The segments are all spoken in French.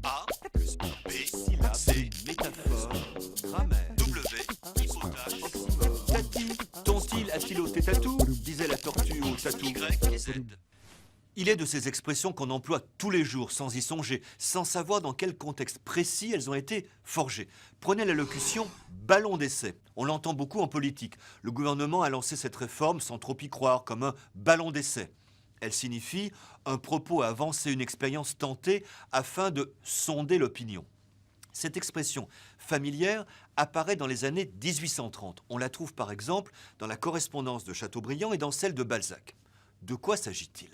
A plus B, syllabe, C, métaphore, grammaire. W, hypothèse, Tati, ton-il a-t-il ôté tatou disait la tortue au tatou. Y et Z. Il est de ces expressions qu'on emploie tous les jours sans y songer, sans savoir dans quel contexte précis elles ont été forgées. Prenez la locution « ballon d'essai ». On l'entend beaucoup en politique. Le gouvernement a lancé cette réforme sans trop y croire, comme un ballon d'essai. Elle signifie un propos à avancer, une expérience tentée afin de sonder l'opinion. Cette expression familière apparaît dans les années 1830. On la trouve par exemple dans la correspondance de Chateaubriand et dans celle de Balzac. De quoi s'agit-il ?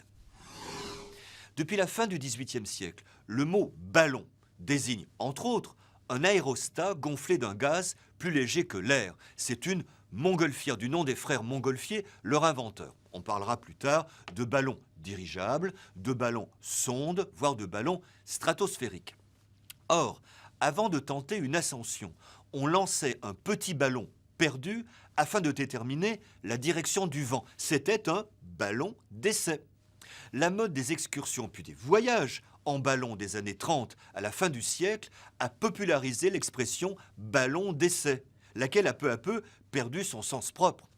Depuis la fin du XVIIIe siècle, le mot « ballon » désigne, entre autres, un aérostat gonflé d'un gaz plus léger que l'air. C'est une montgolfière, du nom des frères Montgolfier, leur inventeur. On parlera plus tard de ballons dirigeables, de ballons sondes, voire de ballons stratosphériques. Or, avant de tenter une ascension, on lançait un petit ballon perdu afin de déterminer la direction du vent. C'était un ballon d'essai. La mode des excursions puis des voyages en ballon des années 30 à la fin du siècle a popularisé l'expression ballon d'essai, laquelle a peu à peu perdu son sens propre.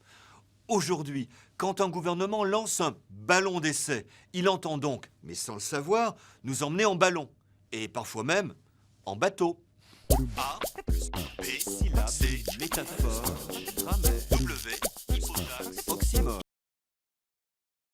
Aujourd'hui, quand un gouvernement lance un ballon d'essai, il entend donc, mais sans le savoir, nous emmener en ballon, et parfois même en bateau. A plus B, Syllabe, C, métaphore, grammaire. W,